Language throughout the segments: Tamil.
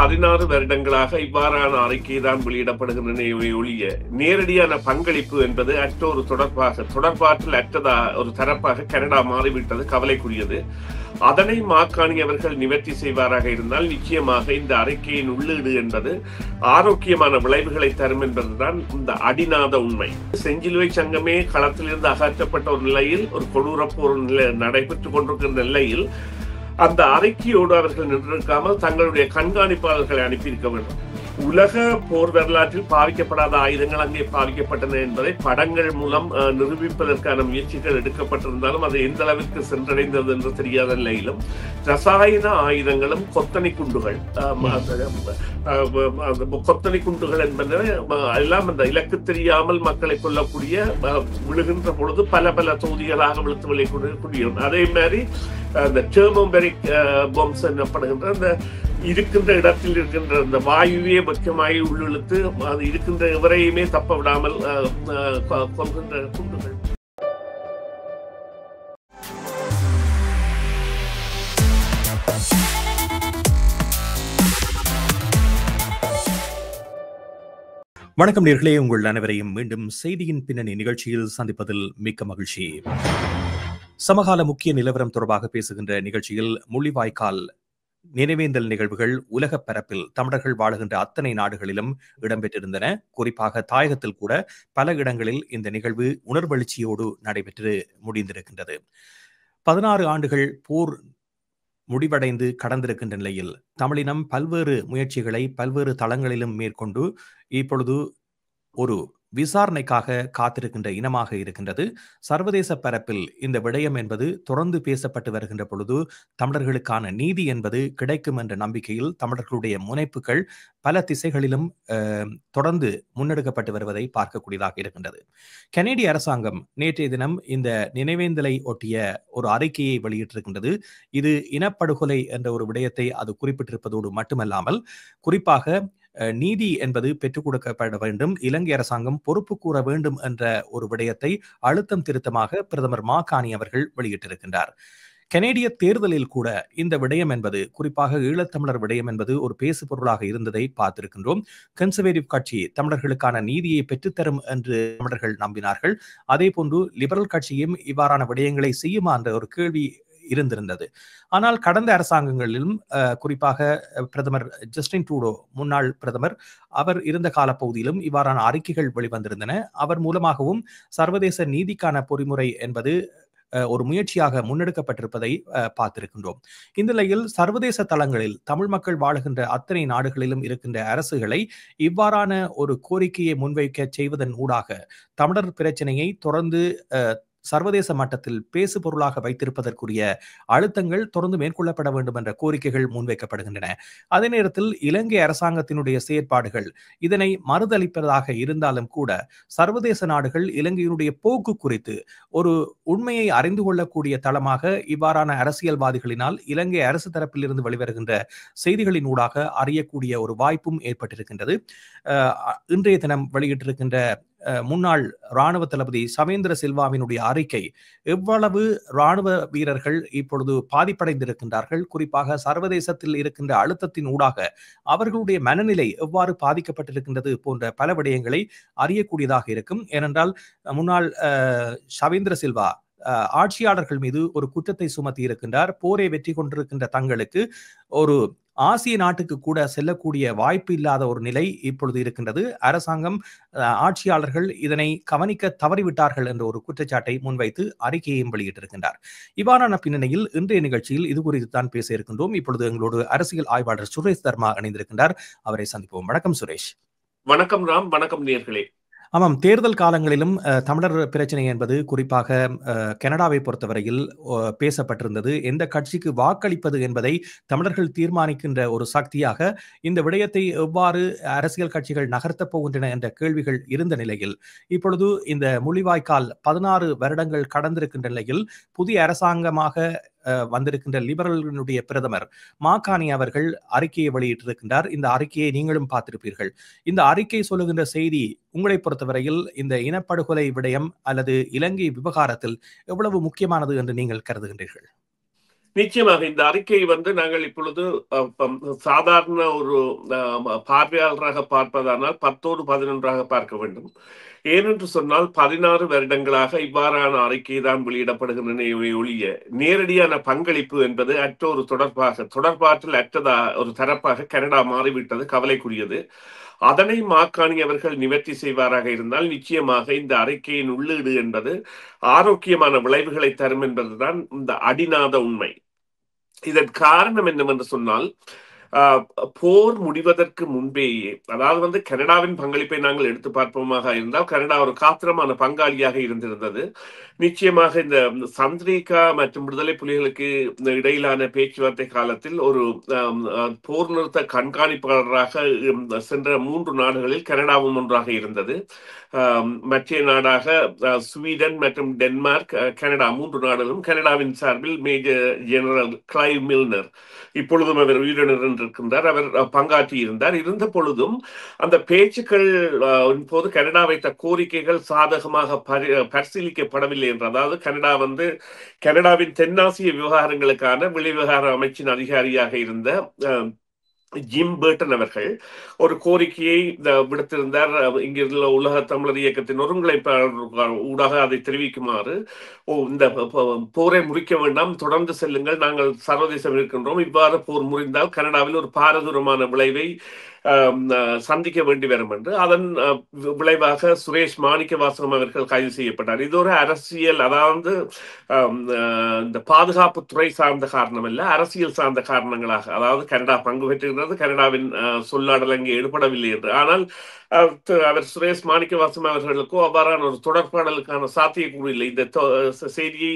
16 வருடங்களாக இவ்வாறான அறிக்கை தான் வெளியிடப்படுகின்றன ஒழிய நேரடியான பங்களிப்பு என்பது அற்ற ஒரு தொடர்பாற்றல் அற்றதா ஒரு தரப்பாக கனடா மாறிவிட்டது, கவலைக்குரியது. அதனை மாக்காணி அவர்கள் நிவர்த்தி செய்வாராக இருந்தால் நிச்சயமாக இந்த அறிக்கையின் உள்ளீடு என்பது ஆரோக்கியமான விளைவுகளை தரும் என்பதுதான் இந்த அடிநாத உண்மை. செஞ்சிலுவை சங்கமே களத்திலிருந்து அகற்றப்பட்ட ஒரு நிலையில், ஒரு கொடூர போர் நடைபெற்றுக் கொண்டிருக்கின்ற நிலையில் அந்த அறிக்கையோடு அவர்கள் நின்றிருக்காமல் தங்களுடைய கண்காணிப்பாளர்களை அனுப்பியிருக்க வேண்டும். உலக போர் வரலாற்றில் பாவிக்கப்படாத ஆயுதங்கள் அங்கே பாவிக்கப்பட்டன என்பதை படங்கள் மூலம் நிரூபிப்பதற்கான முயற்சிகள் எடுக்கப்பட்டிருந்தாலும் அது எந்த அளவிற்கு சென்றடைந்தது என்று தெரியாத நிலையிலும் ரசாயன ஆயுதங்களும் கொத்தனை குண்டுகள் என்பன எல்லாம் அந்த இலக்கு தெரியாமல் மக்களை கொல்லக்கூடிய விழுகின்ற பொழுது பல பல தொகுதிகளாக விழுத்து விளையக்கூடிய அதே மாதிரி அந்த டெர்மோபெரிக் பாம்ஸ் என்னப்படுகின்ற அந்த இருக்கின்ற இடத்தில் இருக்கின்ற அந்த வாயுவே முக்கியமாகி உள்ளிழுத்து அது இருக்கின்ற எவரையுமே தப்ப விடாமல் கொள்கின்ற குண்டுகள். வணக்கம் நேயர்களே, உங்கள் அனைவரையும் மீண்டும் செய்தியின் பின்னணி நிகழ்ச்சியில் சந்திப்பதில் மிக்க மகிழ்ச்சி. சமகால முக்கிய நிலவரம் தொடர்பாக பேசுகின்ற நிகழ்ச்சியில் முள்ளிவாய்க்கால் நினைவேந்தல் நிகழ்வுகள் உலக பரப்பில் தமிழர்கள் வாழுகின்ற அத்தனை நாடுகளிலும் இடம்பெற்றிருந்தன. குறிப்பாக தாயகத்தில் கூட பல இடங்களில் இந்த நிகழ்வு உணர்வெழுச்சியோடு நடைபெற்று முடிந்திருக்கின்றது. 16 ஆண்டுகள் போர் முடிவடைந்து கடந்திருக்கின்ற நிலையில் தமிழினம் பல்வேறு முயற்சிகளை பல்வேறு தளங்களிலும் மேற்கொண்டு இப்பொழுது ஒரு விசாரணைக்காக காத்திருக்கின்ற இனமாக இருக்கின்றது. சர்வதேச பரப்பில் இந்த விடயம் என்பது தொடர்ந்து பேசப்பட்டு வருகின்ற பொழுது தமிழர்களுக்கான நீதி என்பது கிடைக்கும் என்ற நம்பிக்கையில் தமிழர்களுடைய முனைப்புகள் பல திசைகளிலும் தொடர்ந்து முன்னெடுக்கப்பட்டு வருவதை பார்க்கக்கூடியதாக இருக்கின்றது. கனேடிய அரசாங்கம் நேற்றைய தினம் இந்த நினைவேந்தலை ஒட்டிய ஒரு அறிக்கையை வெளியிட்டிருக்கின்றது. இது இனப்படுகொலை என்ற ஒரு விடயத்தை அது குறிப்பிட்டிருப்பதோடு மட்டுமல்லாமல் குறிப்பாக நீதி என்பது பெற்றுக் கொடுக்கப்பட வேண்டும், இலங்கை அரசாங்கம் பொறுப்பு கூற வேண்டும் என்ற ஒரு விடயத்தை அழுத்தம் திருத்தமாக பிரதமர் மாக்காணி அவர்கள் வெளியிட்டிருக்கின்றார். கனேடிய தேர்தலில் கூட இந்த விடயம் என்பது குறிப்பாக ஈழத்தமிழர் விடயம் என்பது ஒரு பேசு பொருளாக இருந்ததை பார்த்திருக்கின்றோம். கன்சர்வேட்டிவ் கட்சி தமிழர்களுக்கான நீதியை பெற்றுத்தரும் என்று தமிழர்கள் நம்பினார்கள். அதே போன்று லிபரல் கட்சியும் இவ்வாறான விடயங்களை செய்யுமா என்ற ஒரு கேள்வி இருந்திருந்தது. ஆனால் கடந்த அரசாங்கங்களிலும் குறிப்பாக பிரதமர் ஜஸ்டின் ட்ரூடோ முன்னாள் பிரதமர் அவர் இருந்த காலப்பகுதியிலும் இவ்வாறான அறிக்கைகள் வெளிவந்திருந்தன. அவர் மூலமாகவும் சர்வதேச நீதிக்கான பொறிமுறை என்பது ஒரு முயற்சியாக முன்னெடுக்கப்பட்டிருப்பதை பார்த்திருக்கின்றோம். இந்த நிலையில் சர்வதேச தளங்களில் தமிழ் மக்கள் வாழுகின்ற அத்தனை நாடுகளிலும் இருக்கின்ற அரசுகளை இவ்வாறான ஒரு கோரிக்கையை முன்வைக்க செய்வதன் ஊடாக தமிழர் பிரச்சனையை தொடர்ந்து சர்வதேச மட்டத்தில் பேசு பொருளாக வைத்திருப்பதற்குரிய அழுத்தங்கள் தொடர்ந்து மேற்கொள்ளப்பட வேண்டும் என்ற கோரிக்கைகள் முன்வைக்கப்படுகின்றன. அதே நேரத்தில் இலங்கை அரசாங்கத்தினுடைய செயற்பாடுகள் இதனை மறுதளிப்பதாக இருந்தாலும் கூட சர்வதேச நாடுகள் இலங்கையினுடைய போக்கு குறித்து ஒரு உண்மையை அறிந்து கொள்ளக்கூடிய தளமாக இவ்வாறான அரசியல்வாதிகளினால் இலங்கை அரசு தரப்பில் இருந்து வெளிவருகின்ற செய்திகளின் ஊடாக அறியக்கூடிய ஒரு வாய்ப்பும் ஏற்பட்டிருக்கின்றது. இன்றைய தினம் வெளியிட்டிருக்கின்ற முன்னாள் இராணுவ தளபதி சவேந்திர சில்வாவினுடைய அறிக்கை எவ்வளவு இராணுவ வீரர்கள் இப்பொழுது பாதிப்படைந்திருக்கின்றார்கள், குறிப்பாக சர்வதேசத்தில் இருக்கின்ற அழுத்தத்தின் ஊடாக அவர்களுடைய மனநிலை எவ்வாறு பாதிக்கப்பட்டிருக்கின்றது போன்ற பல விடயங்களை அறியக்கூடியதாக இருக்கும். ஏனென்றால் முன்னாள் சவேந்திர சில்வா ஆட்சியாளர்கள் மீது ஒரு குற்றத்தை சுமத்தி இருக்கின்றார். போரை வெற்றி கொண்டிருக்கின்ற தங்களுக்கு ஒரு ஆசிய நாட்டுக்கு கூட செல்லக்கூடிய வாய்ப்பு இல்லாத ஒரு நிலை இப்பொழுது இருக்கின்றது. அரசாங்கம் ஆட்சியாளர்கள் இதனை கவனிக்க தவறிவிட்டார்கள் என்ற ஒரு குற்றச்சாட்டை முன்வைத்து அறிக்கையையும் வெளியிட்டிருக்கின்றார். இவ்வாறான பின்னணியில் இன்றைய நிகழ்ச்சியில் இது குறித்து தான் பேச இருக்கின்றோம். இப்பொழுது எங்களோடு அரசியல் ஆய்வாளர் சுரேஷ் தர்மா இணைந்திருக்கின்றார். அவரை சந்திப்போம். வணக்கம் சுரேஷ். வணக்கம் ராம். வணக்கம் நேயர்களே. ஆமாம், தேர்தல் காலங்களிலும் தமிழர் பிரச்சனை என்பது குறிப்பாக கனடாவை பொறுத்தவரையில் பேசப்பட்டிருந்தது. எந்த கட்சிக்கு வாக்களிப்பது என்பதை தமிழர்கள் தீர்மானிக்கின்ற ஒரு சக்தியாக இந்த விடயத்தை எவ்வாறு அரசியல் கட்சிகள் நகர்த்தப் போகின்றன என்ற கேள்விகள் இருந்த நிலையில் இப்பொழுது இந்த முள்ளிவாய்க்கால் 16 வருடங்கள் கடந்திருக்கின்ற நிலையில் புதிய அரசாங்கமாக வந்திருக்கின்ற லிபரல்களுடைய பிரதமர் மாக்காணி அவர்கள் அறிக்கையை வெளியிட்டிருக்கின்றார். இந்த அறிக்கையை நீங்களும் பார்த்திருப்பீர்கள். இந்த அறிக்கை சொல்லுகின்ற செய்தி உங்களை பொறுத்தவரையில் இந்த இனப்படுகொலை விடயம் அல்லது இலங்கை விவகாரத்தில் எவ்வளவு முக்கியமானது என்று நீங்கள் கருதுகின்றீர்கள்? நிச்சயமாக இந்த அறிக்கை நாங்கள் இப்பொழுது சாதாரண ஒரு பார்வையாளராக பார்ப்பதானால் 10ஓடு 11ஆக பார்க்க வேண்டும். ஏனென்று சொன்னால் 16 வருடங்களாக இவ்வாறான அறிக்கை தான் வெளியிடப்படுகின்றன ஒழிய நேரடியான பங்களிப்பு என்பது அற்ற ஒரு தொடர்பாற்றல் அற்றதா ஒரு தரப்பாக கனடா மாறிவிட்டது, கவலைக்குரியது. அதனை மாக்காணி அவர்கள் நிவர்த்தி செய்வாராக இருந்தால் நிச்சயமாக இந்த அறிக்கையின் உள்ளீடு என்பது ஆரோக்கியமான விளைவுகளை தரும் என்பதுதான் இந்த அடிநாத உண்மை. இதன் காரணம் என்னவென்று சொன்னால், போர் முடிவதற்கு முன்பேயே, அதாவது கனடாவின் பங்களிப்பை நாங்கள் எடுத்து பார்ப்போமாக இருந்தால் கனடா ஒரு காத்திரமான பங்காளியாக இருந்திருந்தது. நிச்சயமாக இந்த சந்திரிகா மற்றும் விடுதலை புலிகளுக்கு இடையிலான பேச்சுவார்த்தை காலத்தில் ஒரு போர் நிறுத்த கண்காணிப்பாளராக சென்ற 3 நாடுகளில் கனடாவும் ஒன்றாக இருந்தது. மற்ற நாடாக ஸ்வீடன் மற்றும் டென்மார்க், கனடா 3 நாடுகளும் கனடாவின் சார்பில் மேஜர் ஜெனரல் கிளைவ் மில்னர், இப்பொழுதும் அவர் உயிரிழந்து இருக்கின்றார், அவர் பங்காற்றி இருந்தார். இருந்த பொழுதும் அந்த பேச்சுக்கள் போது கனடா வைத்த கோரிக்கைகள் சாதகமாக பரிசீலிக்கப்படவில்லை என்று, அதாவது கனடாவின் தென்னாசிய விவகாரங்களுக்கான வெளிவிவகார அமைச்சின் அதிகாரியாக இருந்த ஜிம் பேர்டன் அவர்கள் ஒரு கோரிக்கையை விடுத்திருந்தார். இங்கிருந்த உலக தமிழர் இயக்கத்தின் ஒருங்கிணைப்பாளர் ஊடாக அதை தெரிவிக்குமாறு, இந்த போரை முறிக்க வேண்டாம், தொடர்ந்து செல்லுங்கள், நாங்கள் சர்வதேசம் இருக்கின்றோம், இவ்வாறு போர் முறிந்தால் கனடாவில் ஒரு பாரதூரமான விளைவை சந்திக்க வேண்டி வரும் என்று. அதன் விளைவாக சுரேஷ் மாணிக்கவாசகம் அவர்கள் கைது செய்யப்பட்டார். இது ஒரு அரசியல், அதாவது இந்த பாதுகாப்புத்துறை சார்ந்த காரணம் அல்ல, அரசியல் சார்ந்த காரணங்களாக, அதாவது கனடா பங்கு பெற்றிருந்தது, கனடாவின் சொல்லாடல் அங்கே ஈடுபடவில்லை என்று. ஆனால் அவர் சுரேஷ் மாணிக்கவாசகம் அவர்களுக்கோ அவ்வாறான ஒரு தொடர்பாடலுக்கான சாத்தியக்கூறு இல்லை. இந்த செய்தியை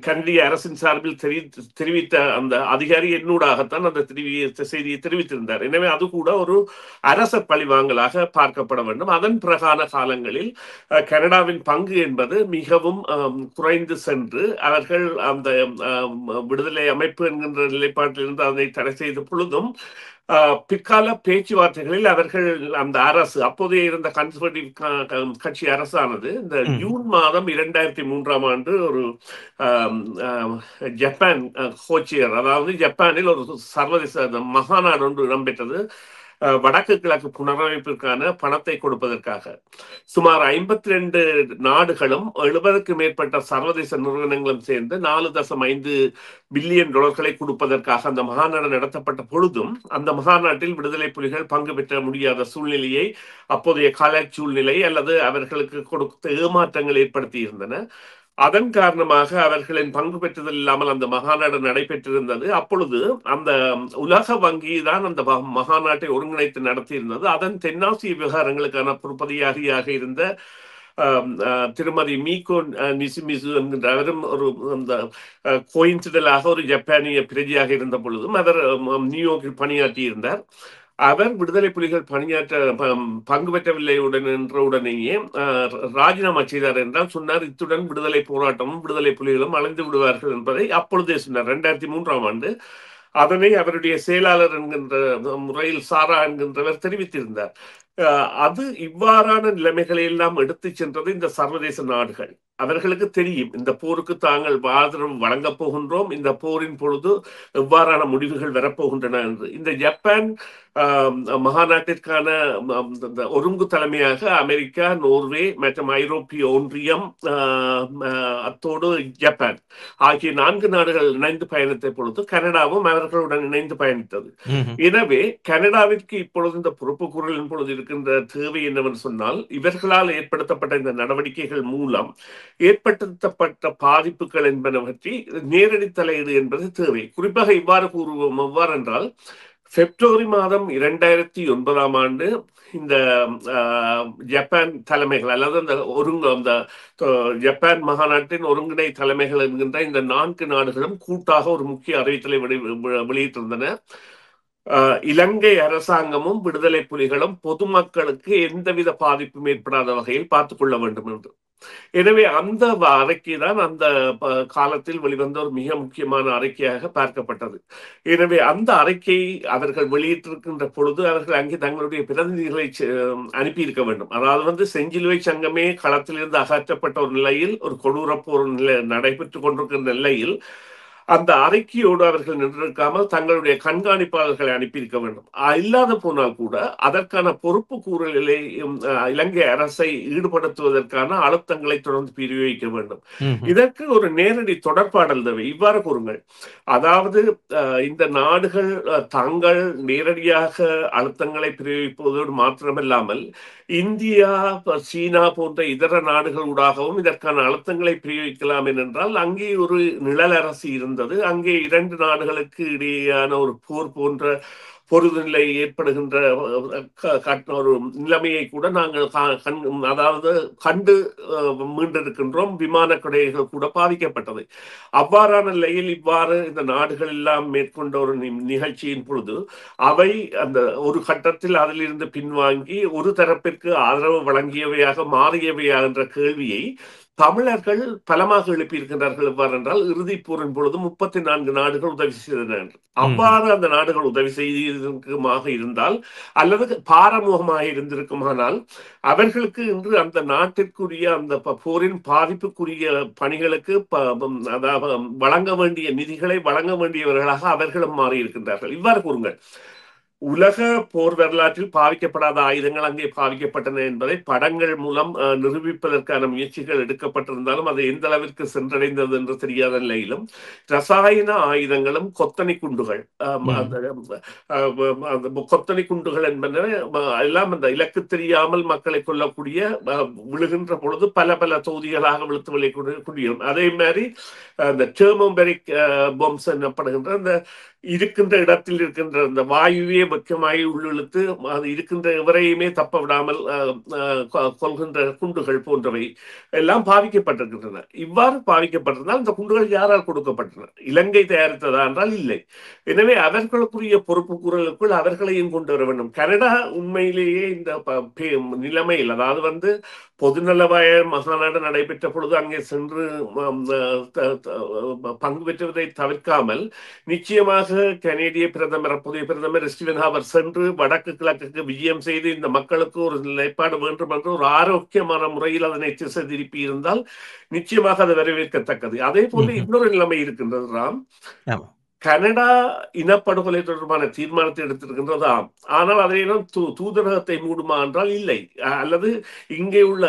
கனடிய அரசின் சார்பில் தெரிவித்த அந்த அதிகாரி என்னூடாகத்தான் அந்த செய்தியை தெரிவித்திருந்தார். எனவே அது கூட ஒரு அரச பழிவாங்கலாக பார்க்கப்பட வேண்டும். அதன் பிரகார காலங்களில் கனடாவின் பங்கு என்பது மிகவும் குறைந்து சென்று அவர்கள் அந்த விடுதலை அமைப்பு என்கின்ற நிலைப்பாட்டிலிருந்து அதை தடை செய்த பொழுதும் பிற்கால பேச்சுவார்த்தைகளில் அவர்கள் அந்த அரசு, அப்போதைய இருந்த கன்சர்வேட்டிவ் கட்சி அரசானது இந்த ஜூன் மாதம் 2003ஆம் ஆண்டு ஒரு ஜப்பான் கோச்சியர், அதாவது ஜப்பானில் ஒரு சர்வதேச மகாநாடு ஒன்று இடம்பெற்றது. வடக்கு கிழக்கு புனரமைப்பிற்கான பணத்தை கொடுப்பதற்காக சுமார் 52 நாடுகளும் 70க்கும் மேற்பட்ட சர்வதேச நிறுவனங்களும் சேர்ந்து $4.5 பில்லியன் கொடுப்பதற்காக அந்த மகாநாடு நடத்தப்பட்ட பொழுதும் அந்த மகாநாட்டில் விடுதலை புலிகள் பங்கு பெற்ற முடியாத சூழ்நிலையை, அப்போதைய கால சூழ்நிலை அல்லது அவர்களுக்கு கொடுத்த ஏமாற்றங்கள் ஏற்படுத்தி இருந்தன. அதன் காரணமாக அவர்களின் பங்கு பெற்றதில் இல்லாமல் அந்த மகாநாடு நடைபெற்றிருந்தது. அப்பொழுது அந்த உலக வங்கி தான் அந்த மகாநாட்டை ஒருங்கிணைத்து நடத்தியிருந்தது. அதன் தென்னாசிய விவகாரங்களுக்கான பொறுப்பதிகாரியாக இருந்த திருமதி மீகோ நிசிமிசு என்கின்ற அவரும் ஒரு அந்த கோயின்சிடலாக ஒரு ஜப்பானிய பிரஜையாக இருந்த பொழுதும் அவர் நியூயார்க்கில் பணியாற்றி இருந்தார். அவர் விடுதலை புலிகள் பங்கு பெற்றவில்லை என்ற உடனேயே ராஜினாமா செய்தார் என்றால் சொன்னார், இத்துடன் விடுதலை போராட்டமும் விடுதலை புலிகளும் அழிந்து விடுவார்கள் என்பதை அப்பொழுதே சொன்னார். 2003ஆம் ஆண்டு அதனை அவருடைய செயலாளர் என்கின்ற முறையில் சாரா என்கின்றவர் தெரிவித்திருந்தார். அது இவ்வாறான நிலைமைகளை எல்லாம் எடுத்து சென்றது இந்த சர்வதேச நாடுகள். அவர்களுக்கு தெரியும் இந்த போருக்கு தாங்கள் ஆதரவு வழங்கப் போகின்றோம், இந்த போரின் பொழுது எவ்வாறான முடிவுகள் வரப்போகின்றன என்று. இந்த ஜப்பான் மகாநாட்டிற்கான ஒருங்கு தலைமையாக அமெரிக்கா, நோர்வே மற்றும் ஐரோப்பிய ஒன்றியம், அத்தோடு ஜப்பான் ஆகிய 4 நாடுகள் இணைந்து பயணித்த பொழுது கனடாவும் அவர்களுடன் இணைந்து பயணித்தது. எனவே கனடாவிற்கு இப்பொழுது இந்த பொறுப்பு கூறலின் பொழுது இருக்கின்ற தேவை என்னவென்று சொன்னால், இவர்களால் ஏற்படுத்தப்பட்ட இந்த நடவடிக்கைகள் மூலம் ஏற்படுத்தப்பட்ட பாதிப்புகள் என்பனவற்றி நேரடி தலையீடு என்பது தேவை. குறிப்பாக இவ்வாறு கூறுவோம். எவ்வாறு என்றால், பிப்ரவரி மாதம் 2009ஆம் ஆண்டு இந்த ஜப்பான் தலைமைகள் அல்லது அந்த ஜப்பான் மகாநாட்டின் ஒருங்கிணை தலைமைகள் என்கின்ற இந்த 4 நாடுகளும் கூட்டாக ஒரு முக்கிய அறிவித்தலை வெளியிட்டிருந்தன. இலங்கை அரசாங்கமும் விடுதலை புலிகளும் பொதுமக்களுக்கு எந்தவித பாதிப்பும் ஏற்படாத வகையில் பார்த்துக் கொள்ள வேண்டும் என்று. எனவே அந்த அறிக்கை தான் அந்த காலத்தில் வெளிவந்த ஒரு மிக முக்கியமான அறிக்கையாக பார்க்கப்பட்டது. எனவே அந்த அறிக்கையை அவர்கள் வெளியிட்டிருக்கின்ற பொழுது அவர்கள் அங்கே தங்களுடைய பிரதிநிதிகளை அனுப்பியிருக்க வேண்டும். அதாவது செஞ்சிலுவை சங்கமே களத்திலிருந்து அகற்றப்பட்ட ஒரு நிலையில், ஒரு கொடூர போர் நடைபெற்றுக் கொண்டிருக்கின்ற நிலையில் அந்த அறிக்கையோடு அவர்கள் நின்றிருக்காமல் தங்களுடைய கண்காணிப்பாளர்களை அனுப்பியிருக்க வேண்டும். இல்லாத போனால் கூட அதற்கான பொறுப்பு கூறலிலே இலங்கை அரசை ஈடுபடுத்துவதற்கான அழுத்தங்களை தொடர்ந்து பிரயோகிக்க வேண்டும். இதற்கு ஒரு நேரடி தொடர்பாடல் தேவை. இவ்வாறு கூறுங்கள், அதாவது இந்த நாடுகள் தாங்கள் நேரடியாக அழுத்தங்களை பிரயோகிப்பதோடு மாத்திரமல்லாமல் இந்தியா, சீனா போன்ற இதர நாடுகளூடாகவும் இதற்கான அழுத்தங்களை பிரயோகிக்கலாம் என்றால் அங்கே ஒரு நிழல் அரசு இருந்தது. அங்கே 2 நாடுகளுக்கு இடையேயான ஒரு போர் போன்ற பொருதுநிலை ஏற்படுகின்ற ஒரு நிலைமையை கூட நாங்கள் அதாவது கண்டு மீண்டிருக்கின்றோம். விமான கொடைகள் கூட பாதிக்கப்பட்டது. அவ்வாறான நிலையில் இவ்வாறு இந்த நாடுகள் எல்லாம் மேற்கொண்ட ஒரு நிகழ்ச்சியின் பொழுது அவை அந்த ஒரு கட்டத்தில் அதிலிருந்து பின்வாங்கி ஒரு தரப்பிற்கு ஆதரவு வழங்கியவையாக மாறியவையா என்ற கேள்வியை தமிழர்கள் பலமாக எழுப்பியிருக்கின்றார்கள். எவ்வாறு என்றால், இறுதிப் போரின் பொழுது 34 நாடுகள் உதவி செய்தன என்று. அவ்வாறு அந்த நாடுகள் உதவி செய்திருக்குமாக இருந்தால் அல்லது பாரமுகமாக இருந்திருக்குமானால் அவர்களுக்கு இன்று அந்த நாட்டிற்குரிய அந்த போரின் பாதிப்புக்குரிய பணிகளுக்கு அதாவது வழங்க வேண்டிய நிதிகளை வழங்க வேண்டியவர்களாக அவர்களும் மாறியிருக்கின்றார்கள். இவ்வாறு கூறுங்கள், உலக போர் வரலாற்றில் பாவிக்கப்படாத ஆயுதங்கள் அங்கே பாவிக்கப்பட்டன என்பதை படங்கள் மூலம் நிரூபிப்பதற்கான முயற்சிகள் எடுக்கப்பட்டிருந்தாலும் அது எந்த அளவிற்கு சென்றடைந்தது என்று தெரியாத நிலையிலும் ரசாயன ஆயுதங்களும் கொத்தனை குண்டுகள் கொத்தனை குண்டுகள் என்பன எல்லாம் அந்த இலக்கு தெரியாமல் மக்களை கொல்லக்கூடிய விழுகின்ற பொழுது பல பல தொகுதிகளாக விழுத்து விளையக்கூடிய அதே மாதிரி அந்த டெர்மோபெரிக் பாம்ஸ் எனப்படுகின்ற அந்த இருக்கின்ற இடத்தில் இருக்கின்ற அந்த வாயுவே முக்கியமாகி உள்ளிழுத்து அது இருக்கின்ற எவரையுமே தப்ப விடாமல் கொள்கின்ற குண்டுகள் போன்றவை எல்லாம் பாவிக்கப்பட்டிருக்கின்றன. இவ்வாறு பாவிக்கப்பட்டிருந்தால் இந்த குண்டுகள் யாரால் கொடுக்கப்பட்டன? இலங்கை தயாரித்ததா என்றால் இல்லை. எனவே அவர்களுக்குரிய பொறுப்பு கூறலுக்குள் அவர்களையும் கொண்டு வர வேண்டும். கனடா உண்மையிலேயே இந்த நிலைமையில், அதாவது பொதுநலவாய மகாநாடு நடைபெற்ற பொழுது அங்கே சென்று பங்கு பெற்றுவதை தவிர்க்காமல் நிச்சயமாக கனேடிய பிரதமர், புதிய பிரதமர் ஸ்டீவன் ஹார்பர் சென்று வடக்கு கிழக்குக்கு விஜயம் செய்து இந்த மக்களுக்கு ஒரு நிலைப்பாடு வேண்டும் என்று ஒரு ஆரோக்கியமான முறையில் அதனை திசை திருப்பி இருந்தால் நிச்சயமாக அது வரவேற்கத்தக்கது. அதே போல இன்னொரு நிலைமை இருக்கின்றது ராம். கனடா இனப்படுகொலை தொடர்பான தீர்மானத்தை எடுத்திருக்கின்றது. ஆனால் அதையெல்லாம் தூதரகத்தை மூடுமா என்றால் இல்லை. அல்லது இங்கே உள்ள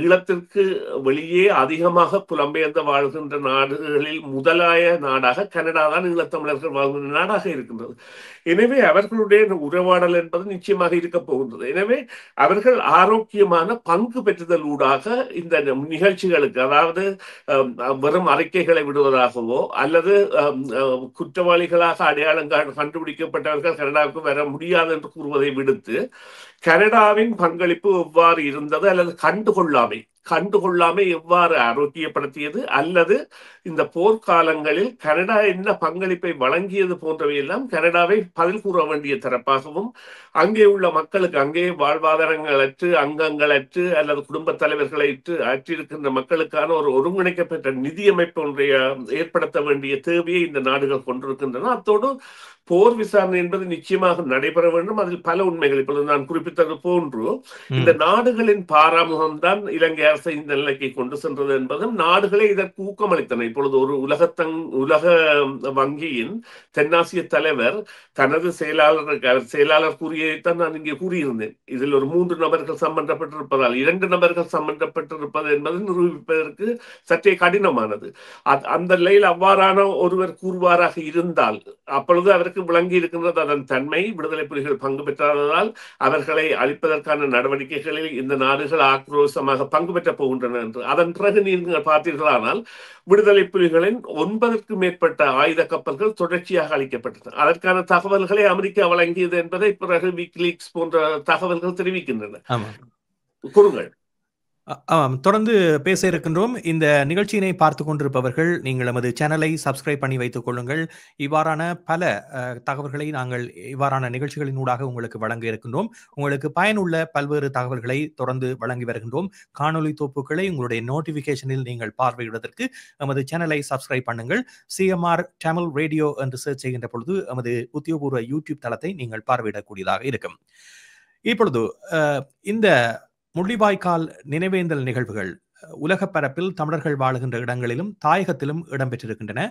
ஈழத்திற்கு வெளியே அதிகமாக புலம்பெயர்ந்து வாழ்கின்ற நாடுகளில் முதலாய நாடாக கனடா தான் ஈழத்தமிழர்கள் வாழ்கின்ற நாடாக இருக்கின்றது. எனவே அவர்களுடைய உறவாடல் என்பது நிச்சயமாக இருக்க போகின்றது. எனவே அவர்கள் ஆரோக்கியமான பங்கு பெற்றுதல் ஊடாக இந்த நிகழ்ச்சிகளுக்கு, அதாவது வெறும் அறிக்கைகளை விடுவதாகவோ அல்லது குற்றவாளிகளாக அடையாளம் கண்டுபிடிக்கப்பட்டவர்கள் கனடாவுக்கு வர முடியாது என்று கூறுவதை விடுத்து கனடாவின் பங்களிப்பு எவ்வாறு இருந்தது அல்லது கண்டுகொள்ளாமை எவ்வாறு ஆரோக்கியப்படுத்தியது அல்லது இந்த போர்க்காலங்களில் கனடா என்ன பங்களிப்பை வழங்கியது போன்றவையெல்லாம் கனடாவை பதில் கூற வேண்டிய தரப்பாகவும் அங்கே உள்ள மக்களுக்கு, அங்கே வாழ்வாதாரங்களற்று அங்கங்களற்று அல்லது குடும்ப தலைவர்களை அற்றிருக்கின்ற மக்களுக்கான ஒரு ஒருங்கிணைக்கப்பட்ட நிதியமைப்பு ஒன்றை ஏற்படுத்த வேண்டிய தேவையை இந்த நாடுகள் கொண்டிருக்கின்றன. அத்தோடு போர் விசாரணை என்பது நிச்சயமாக நடைபெற வேண்டும். அதில் பல உண்மைகள் இப்பொழுது நான் குறிப்பிட்டது போன்று இந்த நாடுகளின் பாராமுகம்தான் இலங்கை அரசை இந்த நிலைக்கு கொண்டு சென்றது என்பதும் நாடுகளே இதற்கு ஊக்கமளித்தன. இப்பொழுது ஒரு உலக வங்கியின் தென்னாசிய தலைவர் தனது செயலாளர் கூறியதைத்தான் நான் இங்கே கூறியிருந்தேன். இதில் ஒரு 3 நபர்கள் சம்பந்தப்பட்டிருப்பதால் 2 நபர்கள் சம்பந்தப்பட்டிருப்பது என்பது நிரூபிப்பதற்கு சற்றே கடினமானது. அந்த நிலையில் அவ்வாறான ஒருவர் கூறுவாராக இருந்தால் அப்பொழுது அவருக்கு விளங்கி இருக்கின்றது அதன் தன்மை. விடுதலை புலிகள் பங்கு பெற்றாததால் அவர்களை அழிப்பதற்கான நடவடிக்கைகளில் இந்த நாடுகள் ஆக்ரோஷமாக பங்கு பெற்ற போகின்றன என்று. அதன் பிறகு நீங்கள் பார்த்தீர்களானால் விடுதலை புலிகளின் 9க்கும் மேற்பட்ட ஆயுத கப்பல்கள் தொடர்ச்சியாக அளிக்கப்பட்டன. அதற்கான தகவல்களை அமெரிக்கா வழங்கியது என்பதை பிறகு விக்கிலீக்ஸ் போன்ற தகவல்கள் தெரிவிக்கின்றன. கூறுங்கள். தொடர்ந்து பேச இருக்கின்றோம். இந்த நிகழ்ச்சியினை பார்த்து கொண்டிருப்பவர்கள் நீங்கள் நமது சேனலை சப்ஸ்கிரைப் பண்ணி வைத்துக் கொள்ளுங்கள். இவ்வாறான பல தகவல்களை நாங்கள் இவ்வாறான நிகழ்ச்சிகளின் ஊடாக உங்களுக்கு வழங்க இருக்கின்றோம். உங்களுக்கு பயனுள்ள பல்வேறு தகவல்களை தொடர்ந்து வழங்கி வருகின்றோம். காணொலி தொகுப்புகளை உங்களுடைய நோட்டிபிகேஷனில் நீங்கள் பார்வையிடுவதற்கு நமது சேனலை சப்ஸ்கிரைப் பண்ணுங்கள். CMR தமிழ் ரேடியோ என்று சர்ச் செய்கின்ற பொழுது நமது உத்தியோகபூர்வ யூடியூப் தளத்தை நீங்கள் பார்வையிடக்கூடியதாக இருக்கும். இப்பொழுது இந்த முள்ளிவாய்க்கால் நினைவேந்தல் நிகழ்வுகள் உலக பரப்பில் தமிழர்கள் வாழுகின்ற இடங்களிலும் தாயகத்திலும் இடம்பெற்றிருக்கின்றன.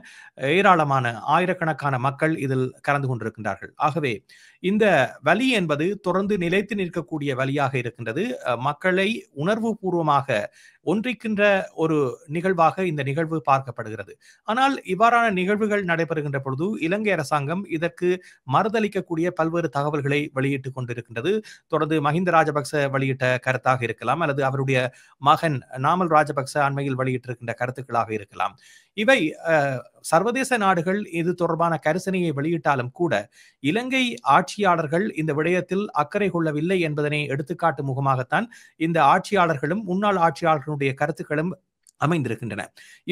ஏராளமான ஆயிரக்கணக்கான மக்கள் இதில் கலந்து கொண்டிருக்கின்றார்கள். ஆகவே இந்த வலி என்பது தொடர்ந்து நிலைத்து நிற்கக்கூடிய வலியாக இருக்கின்றது. மக்களை உணர்வு பூர்வமாக ஒன்றிக்கின்ற ஒரு நிகழ்வாக இந்த நிகழ்வு பார்க்கப்படுகிறது. ஆனால் இவ்வாறான நிகழ்வுகள் நடைபெறுகின்ற பொழுது இலங்கை அரசாங்கம் இதற்கு மறுதளிக்கக்கூடிய பல்வேறு தகவல்களை வெளியிட்டுக் கொண்டிருக்கின்றது. தொடர்ந்து மஹிந்த ராஜபக்ச வெளியிட்ட கருத்தாக இருக்கலாம், அல்லது அவருடைய மகன் நாமல் ராஜபக்ச அண்மையில் வெளியிட்டிருக்கின்ற கருத்துக்களாக இருக்கலாம். இவை சர்வதேச நாடுகள் இது தொடர்பான கரிசனையை வெளியிட்டாலும் கூட இலங்கை ஆட்சியாளர்கள் இந்த விடயத்தில் அக்கறை கொள்ளவில்லை என்பதனை எடுத்துக்காட்டு முகமாகத்தான் இந்த ஆட்சியாளர்களும் முன்னாள் ஆட்சியாளர்களுடைய கருத்துக்களும் அமைந்திருக்கின்றன.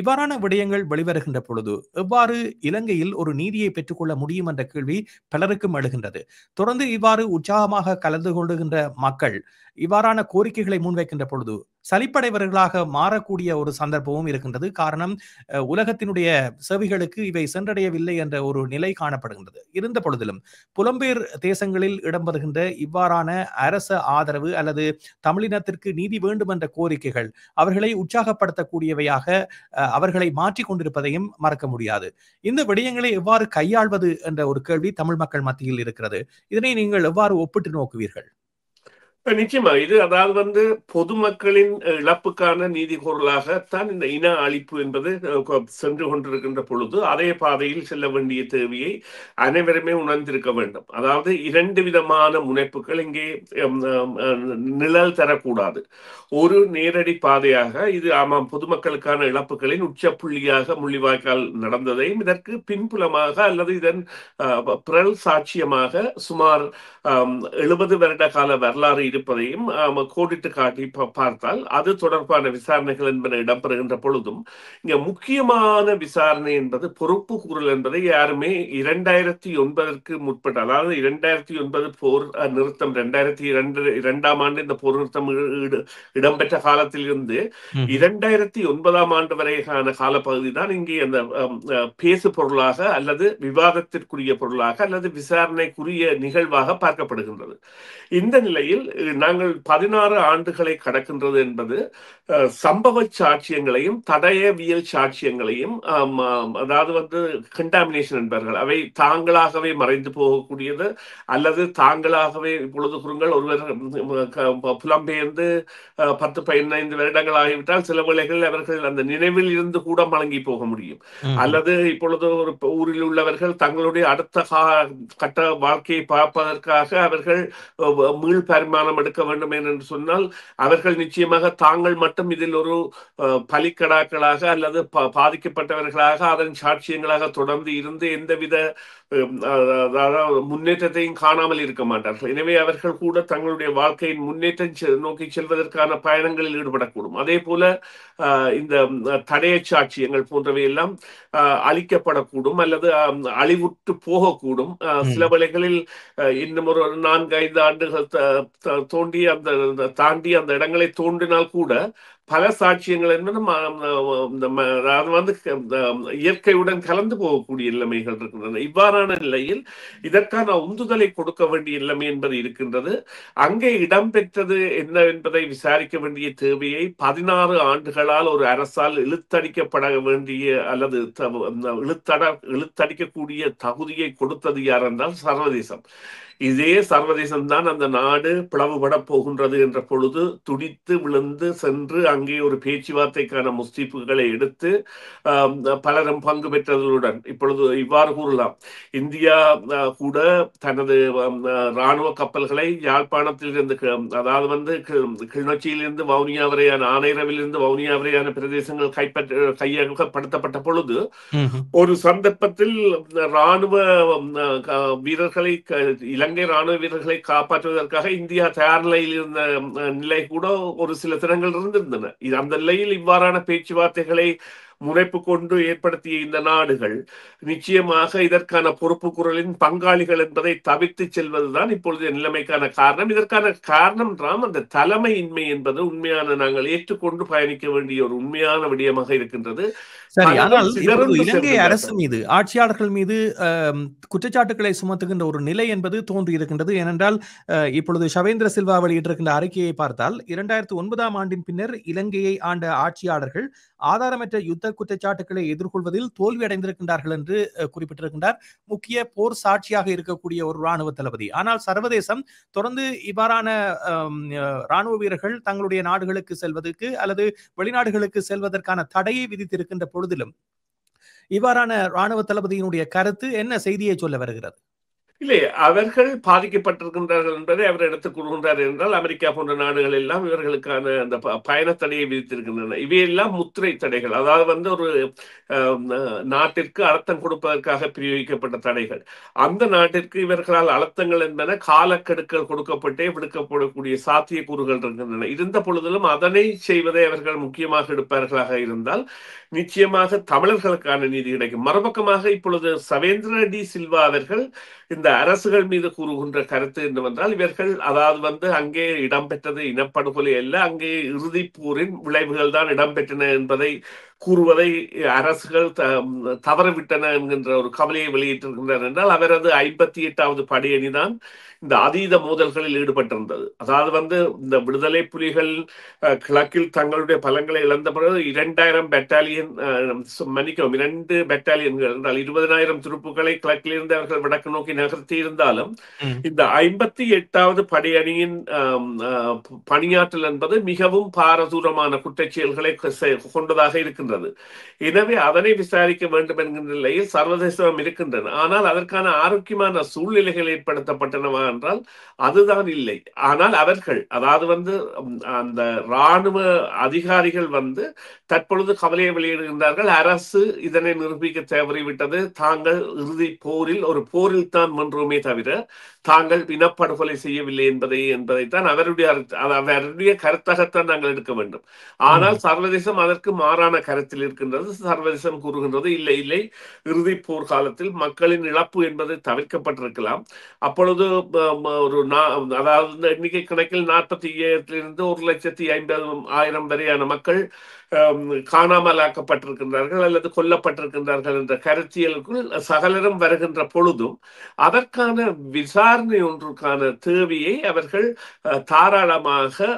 இவ்வாறான விடயங்கள் வெளிவருகின்ற பொழுது எவ்வாறு இலங்கையில் ஒரு நீதியை பெற்றுக்கொள்ள முடியும் என்ற கேள்வி பலருக்கும் எழுகின்றது. தொடர்ந்து இவ்வாறு உற்சாகமாக கலந்து கொள்ளுகின்ற மக்கள் இவ்வாறான கோரிக்கைகளை முன்வைக்கின்ற பொழுது சலிப்படைவர்களாக மாறக்கூடிய ஒரு சந்தர்ப்பமும் இருக்கின்றது. காரணம், உலகத்தினுடைய செவிகளுக்கு இவை சென்றடையவில்லை என்ற ஒரு நிலை காணப்படுகின்றது. இருந்த பொழுதிலும் புலம்பெயர் தேசங்களில் இடம்பெறுகின்ற இவ்வாறான அரச ஆதரவு அல்லது தமிழினத்திற்கு நீதி வேண்டும் என்ற கோரிக்கைகள் அவர்களை உற்சாகப்படுத்தக்கூடியவையாக அவர்களை மாற்றிக் கொண்டிருப்பதையும் மறக்க முடியாது. இந்த விடயங்களை எவ்வாறு கையாள்வது என்ற ஒரு கேள்வி தமிழ் மக்கள் மத்தியில் இருக்கிறது. இதனை நீங்கள் எவ்வாறு ஒப்பிட்டு நோக்குவீர்கள்? நிச்சயமா இது அதாவது பொதுமக்களின் இழப்புக்கான நீதி குரலாகத்தான் இந்த இன அழிப்பு என்பது சென்று கொண்டிருக்கின்ற பொழுது அதே பாதையில் செல்ல வேண்டிய தேவையை அனைவருமே உணர்ந்திருக்க வேண்டும். அதாவது இரண்டு விதமான முனைப்புகள் இங்கே நிழல் தரக்கூடாது. ஒரு நேரடி பாதையாக இது ஆமாம் பொதுமக்களுக்கான இழப்புகளின் உச்சப்புள்ளியாக முள்ளிவாய்க்கால் நடந்ததையும் இதற்கு பின்புலமாக அல்லது இதன் பிறல் சாட்சியமாக சுமார் 70 வருட கால வரலாறு இருப்பதையும் கோடிட்டு காட்டி பார்த்தால் அது தொடர்பான விசாரணைகள் என்பன இடம்பெறுகின்ற பொழுதும் இங்க முக்கியமான விசாரணை என்பது பொறுப்பு கூறல் என்பதை யாருமே 2009 முற்பட்ட, அதாவது 2009 போர் நிறுத்தம் 2002ஆம் ஆண்டு இந்த போர் நிறுத்தம் இடம்பெற்ற காலத்தில் இருந்து 2009ஆம் ஆண்டு வரைக்கான காலப்பகுதி தான் இங்கே அந்த பேசு பொருளாக அல்லது விவாதத்திற்குரிய பொருளாக அல்லது விசாரணைக்குரிய நிகழ்வாக பார்க்கப்படுகின்றது. இந்த நிலையில் நாங்கள் 16 ஆண்டுகளை கடக்கின்றது என்பது சம்பவ சாட்சியங்களையும் தடயவியல் சாட்சியங்களையும் அதாவது கண்டாமினேஷன் என்பார்கள், அவை தாங்களாகவே மறைந்து போகக்கூடியது அல்லது தாங்களாகவே இப்பொழுது குறுங்கள் ஒருவர் புலம்பெயர்ந்து 10-15 வருடங்கள் ஆகிவிட்டால் சில வேளைகளில் அவர்கள் அந்த நினைவில் இருந்து கூட மலங்கி போக முடியும். அல்லது இப்பொழுது ஒரு ஊரில் உள்ளவர்கள் தங்களுடைய அடுத்த கட்ட வாழ்க்கையை பார்ப்பதற்காக அவர்கள் மீள் பரிமாணம் எடுக்க வேண்டும் என்று சொன்னால் அவர்கள் நிச்சயமாக தாங்கள் மட்டும் இதில் ஒரு பலிக்கடாக்களாக அல்லது பாதிக்கப்பட்டவர்களாக அதன் சாட்சியங்களாக தொடர்ந்து இருந்து எந்தவித முன்னேற்றத்தையும் காணாமல் இருக்க மாட்டார்கள். எனவே அவர்கள் கூட தங்களுடைய வாழ்க்கையின் முன்னேற்றம் நோக்கி செல்வதற்கான பயணங்களில் ஈடுபடக்கூடும். அதே போல இந்த தடய சாட்சியங்கள் போன்றவை எல்லாம் அழிக்கப்படக்கூடும் அல்லது அழிவுற்று போகக்கூடும். சில வேளைகளில் இன்னும் ஒரு 4-5 ஆண்டுகள் தாண்டி அந்த இடங்களை தோன்றினால் கூட பல சாட்சியங்கள் என்பது இயற்கையுடன் கலந்து போகக்கூடிய நிலைமைகள் இருக்கின்றன. இவ்வாறான நிலையில் இதற்கான உந்துதலை கொடுக்க வேண்டிய நிலைமை என்பது இருக்கின்றது. அங்கே இடம்பெற்றது என்ன என்பதை விசாரிக்க வேண்டிய தேவையை 16 ஆண்டுகளால் ஒரு அரசால் இழுத்தடிக்கப்பட வேண்டிய அல்லது இழுத்தடிக்கக்கூடிய தகுதியை கொடுத்தது யார் என்றால் சர்வதேசம். இதே சர்வதேசம் தான் அந்த நாடு பிளவுபட போகின்றது என்ற பொழுது துடித்து விழுந்து சென்று அங்கே ஒரு பேச்சுவார்த்தைக்கான முஸ்தீப்புகளை எடுத்து பலரும் பங்கு பெற்றதுடன் இப்பொழுது இவ்வாறு கூறலாம், இந்தியா கூட தனது இராணுவ கப்பல்களை யாழ்ப்பாணத்தில் இருந்து அதாவது கிளிநொச்சியிலிருந்து வவுனியா வரையான ஆனைரவிலிருந்து வவுனியா வரையான பிரதேசங்கள் கையகப்படுத்தப்பட்ட பொழுது ஒரு சந்தர்ப்பத்தில் இராணுவ வீரர்களை இலங்கை ராணுவ வீரர்களை காப்பாற்றுவதற்காக இந்தியா தயார் நிலையில் இருந்த நிலை கூட ஒரு சில தினங்கள் இருந்திருந்தன. அந்த நிலையில் இவ்வாறான பேச்சுவார்த்தைகளை முனைப்பு கொண்டு ஏற்படுத்திய இந்த நாடுகள் நிச்சயமாக இதற்கான பொறுப்பு குரலின் பங்காளிகள் என்பதை தவிர்த்து செல்வதுதான் இப்பொழுது நிலைமைக்கான காரணம். இதற்கான காரணம் ராம் அந்த தலைமையின்மை என்பது உண்மையான நாங்கள் ஏற்றுக்கொண்டு பயணிக்க வேண்டிய ஒரு உண்மையான விடயமாக இருக்கின்றது. சரி, ஆனால் இப்போது இலங்கை அரசு மீது, ஆட்சியாளர்கள் மீது குற்றச்சாட்டுகளை சுமத்துகின்ற ஒரு நிலை என்பது தோன்றி இருக்கின்றது. ஏனென்றால் இப்பொழுது ஷவேந்திர சில்வா வெளியிட்டிருக்கின்ற அறிக்கையை பார்த்தால் 2009ஆம் ஆண்டின் பின்னர் இலங்கையை ஆண்ட ஆட்சியாளர்கள் ஆதாரமற்ற யுத்த குற்றச்சாட்டுகளை எதிர்கொள்வதில் தோல்வி அடைந்திருக்கின்றார்கள் என்று குறிப்பிட்டிருக்கின்றார். முக்கிய போர் சாட்சியாக இருக்கக்கூடிய ஒரு ராணுவ தளபதி. ஆனால் சர்வதேசம் தொடர்ந்து இவ்வாறான ராணுவ வீரர்கள் தங்களுடைய நாடுகளுக்கு செல்வதற்கு அல்லது வெளிநாடுகளுக்கு செல்வதற்கான தடையை விதித்திருக்கின்ற பொழுதிலும் இவ்வாறான ராணுவ தளபதியினுடைய கருத்து என்ன செய்தியை சொல்ல வருகிறது? இல்லை, அவர்கள் பாதிக்கப்பட்டிருக்கின்றார்கள் என்பதை அவர் எடுத்துக் கூறுகின்றார் என்றால் அமெரிக்கா போன்ற நாடுகள் எல்லாம் இவர்களுக்கான அந்த பயண தடையை விதித்திருக்கின்றன. இவையெல்லாம் முத்திரை தடைகள், அதாவது ஒரு நாட்டிற்கு அழுத்தம் கொடுப்பதற்காக பிரயோகிக்கப்பட்ட தடைகள். அந்த நாட்டிற்கு இவர்களால் அழுத்தங்கள் என்பன காலக்கெடுக்கள் கொடுக்கப்பட்டே விடுக்கப்படக்கூடிய சாத்தியக்கூறுகள் இருக்கின்றன. இருந்த பொழுதிலும் அதனை செய்வதை அவர்கள் முக்கியமாக எடுப்பார்களாக இருந்தால் நிச்சயமாக தமிழர்களுக்கான நீதி கிடைக்கும். மறுபக்கமாக இப்பொழுது ஷவேந்திர டி சில்வா அவர்கள் இந்த அரசுகள் மீது கூறுகின்ற கருத்து என்னவென்றால் இவர்கள் அதாவது அங்கே இடம்பெற்றது இனப்படுகொலை அல்ல, அங்கே இறுதிப் போரின் விளைவுகள் தான் இடம்பெற்றன என்பதை கூறுவதை அரசுகள் தவறவிட்டன என்கின்ற ஒரு கவலையை வெளியிட்டிருக்கின்றனர். என்றால் அவரது 58வது படையணிதான் இந்த அதீத மோதல்களில் ஈடுபட்டிருந்தது. அதாவது இந்த விடுதலை புலிகள் கிழக்கில் தங்களுடைய பலங்களை இழந்த பிறகு 2000 பெட்டாலியன் மன்னிக்கவும் 2 பெட்டாலியன்கள் என்றால் 20,000 துருப்புகளை கிழக்கிலிருந்து அவர்கள் வடக்கு நோக்கி நகர்த்தி இருந்தாலும் இந்த 58வது படையணியின் பணியாற்றல் என்பது மிகவும் பாரதூரமான குற்றச்செயல்களை கொண்டதாக இருக்கின்றது. எனவே அதனை விசாரிக்க வேண்டும் என்கின்ற நிலையில் சர்வதேசம் இருக்கின்றன. ஆனால் அதற்கான ஆரோக்கியமான சூழ்நிலைகள் ஏற்படுத்தப்பட்டனவா என்றால் அதுதான் இல்லை. ஆனால் அவர்கள் அதாவது அந்த ராணுவ அதிகாரிகள் தற்பொழுது கவலையை வெளியிடுகின்றார்கள். அரசு இதனை நிரூபிக்க தவறிவிட்டது. தாங்கள் இறுதி போரில் ஒரு போரில் தான் வென்றோமே தவிர தாங்கள் இனப்படுகொலை செய்யவில்லை என்பதைத்தான் அவருடைய கருத்தாகத்தான் நாங்கள் எடுக்க வேண்டும். ஆனால் சர்வதேசம் அதற்கு மாறான கருத்தில் இருக்கின்றது. சர்வதேசம் கூறுகின்றது இல்லை இல்லை, இறுதி போர் காலத்தில் மக்களின் இழப்பு என்பது தவிர்க்கப்பட்டிருக்கலாம். அப்பொழுது அதாவது எண்ணிக்கை கணக்கில் 47,000 1,50,000 வரையான மக்கள் காணாமல் ஆக்கப்பட்டிருக்கின்றார்கள் அல்லது கொல்லப்பட்டிருக்கின்றார்கள் என்ற கருத்தியலுக்குள் சகலரும் வருகின்ற பொழுதும் அதற்கான விசாரணை ஒன்றுக்கான தேவையை அவர்கள் தாராளமாக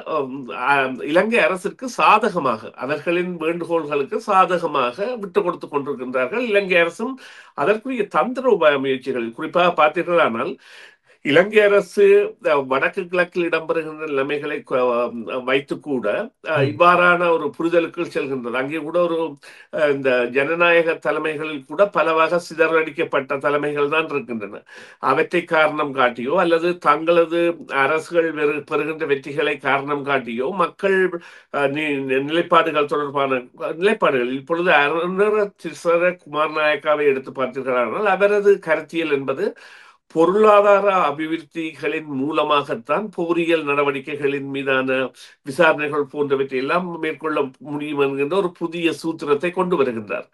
இலங்கை அரசிற்கு சாதகமாக அவர்களின் வேண்டுகோள்களுக்கு சாதகமாக விட்டுக் கொடுத்துக் கொண்டிருக்கின்றார்கள். இலங்கை அரசும் அதற்குரிய தந்திர உபாய முயற்சிகள் குறிப்பாக பார்த்தீர்களானால் இலங்கை அரசு வடக்கு கிழக்கில் இடம்பெறுகின்ற நிலைமைகளை வைத்து கூட இவ்வாறான ஒரு புரிதலுக்குள் செல்கின்றது. அங்கே கூட இந்த ஜனநாயக தலைமைகளில் கூட பலவாக சிதறடிக்கப்பட்ட தலைமைகள் தான் இருக்கின்றன. அவற்றை காரணம் காட்டியோ அல்லது தங்களது அரசுகள் பெறுகின்ற வெற்றிகளை காரணம் காட்டியோ மக்கள் நிலைப்பாடுகள் தொடர்பான நிலைப்பாடுகள் இப்பொழுது அருணர குமாரநாயக்காவை எடுத்து பார்த்தீர்களானால் அவரது கருத்தியல் என்பது பொருளாதார அபிவிருத்திகளின் மூலமாகத்தான் போரியல் நடவடிக்கைகளின் மீதான விசாரணைகள் போன்றவற்றை எல்லாம் மேற்கொள்ள முடியும் என்கின்ற ஒரு புதிய சூத்திரத்தை கொண்டு வருகின்றார்.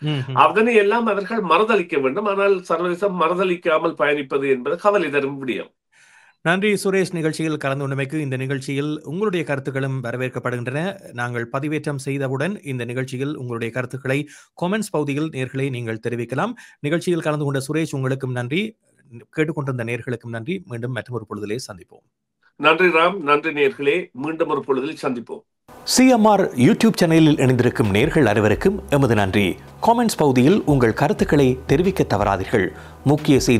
அதனை எல்லாம் அவர்கள் மறுதளிக்க வேண்டும். ஆனால் சர்வதேசம் மறுதளிக்காமல் பயணிப்பது என்பது கவலை தரும் விடயம். நன்றி சுரேஷ், நிகழ்ச்சியில் கலந்து கொண்டமைக்கு. இந்த நிகழ்ச்சியில் உங்களுடைய கருத்துக்களும் வரவேற்கப்படுகின்றன. நாங்கள் பதிவேற்றம் செய்தவுடன் இந்த நிகழ்ச்சியில் உங்களுடைய கருத்துக்களை காமெண்ட்ஸ் பகுதியில் நேர்களை நீங்கள் தெரிவிக்கலாம். நிகழ்ச்சியில் கலந்து கொண்ட சுரேஷ், உங்களுக்கும் நன்றி. கேட்டுக்கொண்டிருந்த நேர்களுக்கும் நன்றி. மீண்டும் மற்றொரு பொழுதிலே சந்திப்போம். நன்றி ராம், நன்றி நேர்களே. மீண்டும் ஒரு பொழுதில் சந்திப்போம். சிஎம்ஆர் யூடியூப் சேனலில் இணைந்திருக்கும் நேர்கள் அனைவருக்கும் எமது நன்றி. காமெண்ட்ஸ் பகுதியில் உங்கள் கருத்துக்களை தெரிவிக்க தவறாதீர்கள். முக்கிய செய்திகள்